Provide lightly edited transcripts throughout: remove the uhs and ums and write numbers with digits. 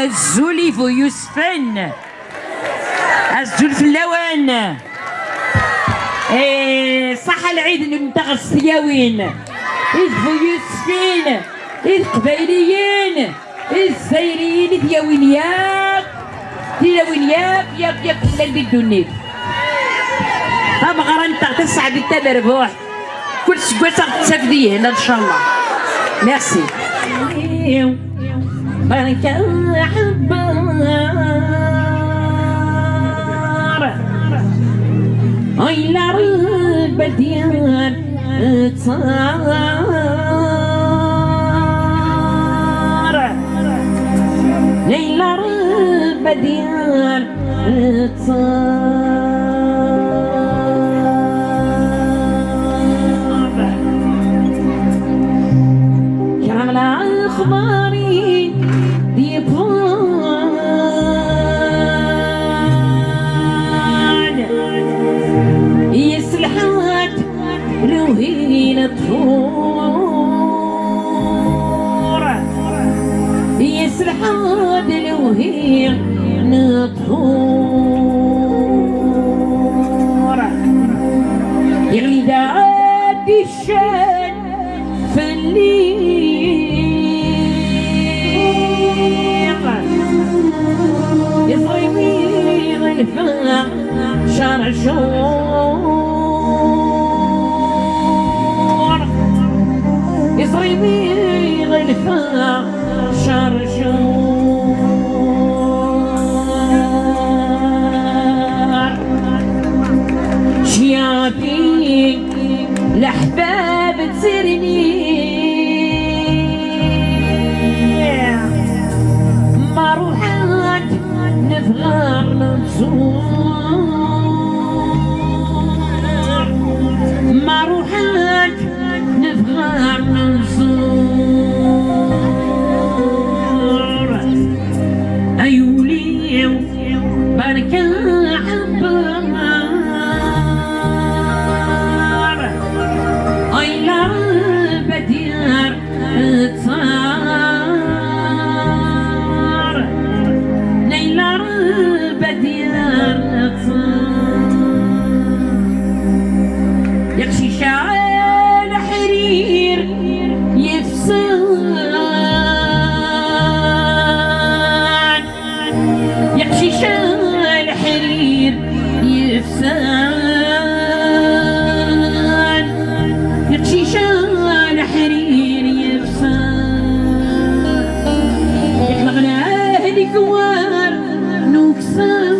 الزوليف ويوسفن الزول في اللوان صح العيد نمتغ الصياوين إذ يوسفين إذ قبايليين الزايرين دياوين ياك ياك كل اللي بدونيك هم غرانتا تسعد انت مربوح كل سكوات تسافديه هنا ان شاء الله ميرسي بارك حبار إلا رب ديال تصار إلا رب ديال تصار كامل أخباري روحي تفور يسرحاد لوهي نطهور يغلي داد الشان فالليل يصيبي غلفا شرشور يصيبي غلفا شرشور شيابي الأحباب تسرني ما روحات نفغر نزور ما روحات نفغر نزور أيولي بارك حبار أيلا بديار تصار ليلا بديار تصار يكشي شعال حرير يفسان يكشي شعال حرير يفسان يكشي شعال حرير يفسان يخلقنا أهلي كوار نكسان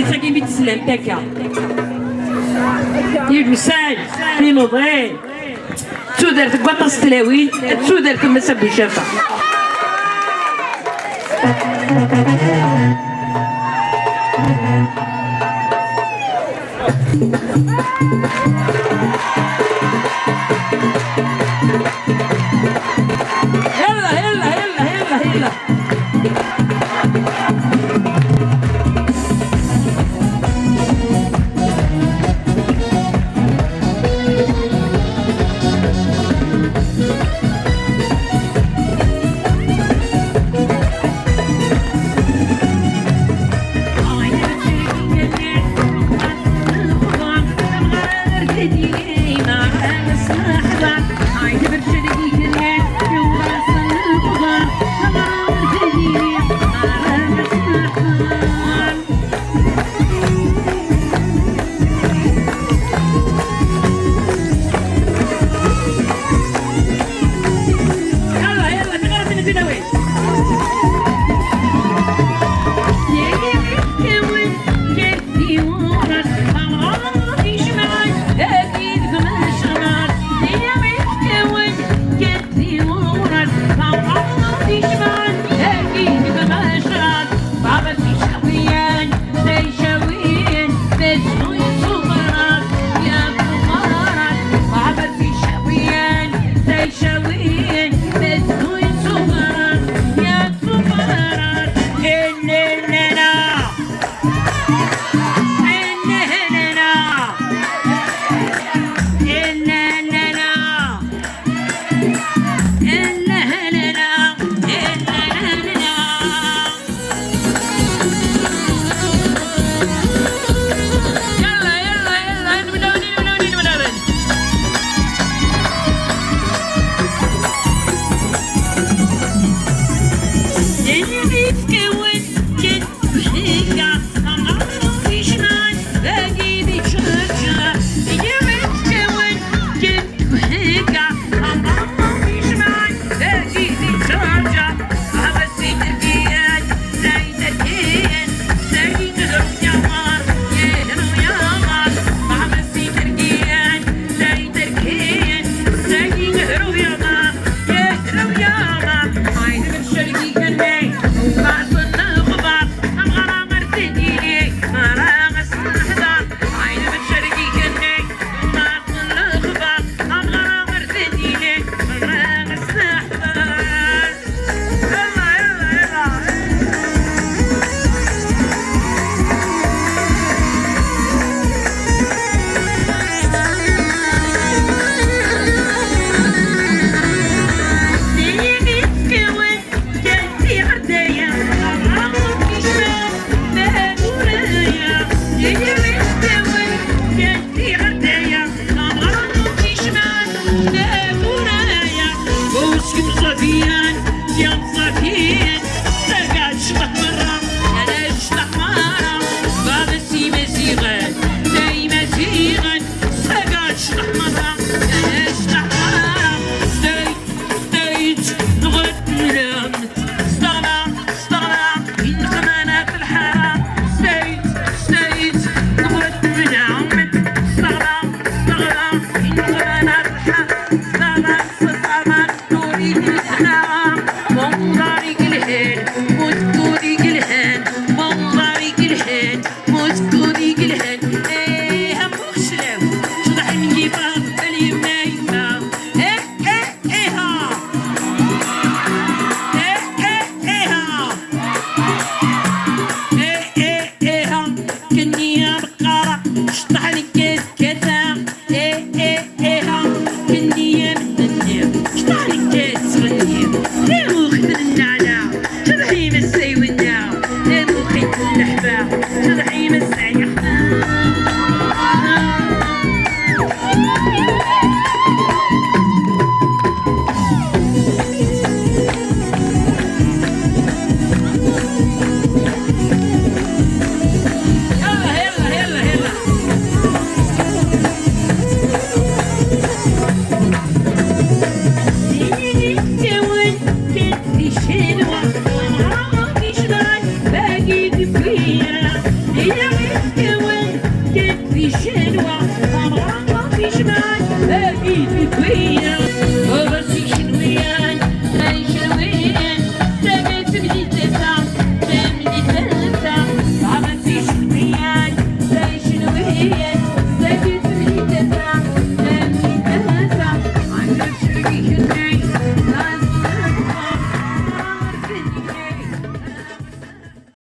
ساكي بيت السلام تاكا يمساج في نوضي تودرت قطص تلاوين تودرت مسب الشفا يلا يلا يلا يلا يلا Yeah. يجمعك اكيد فيا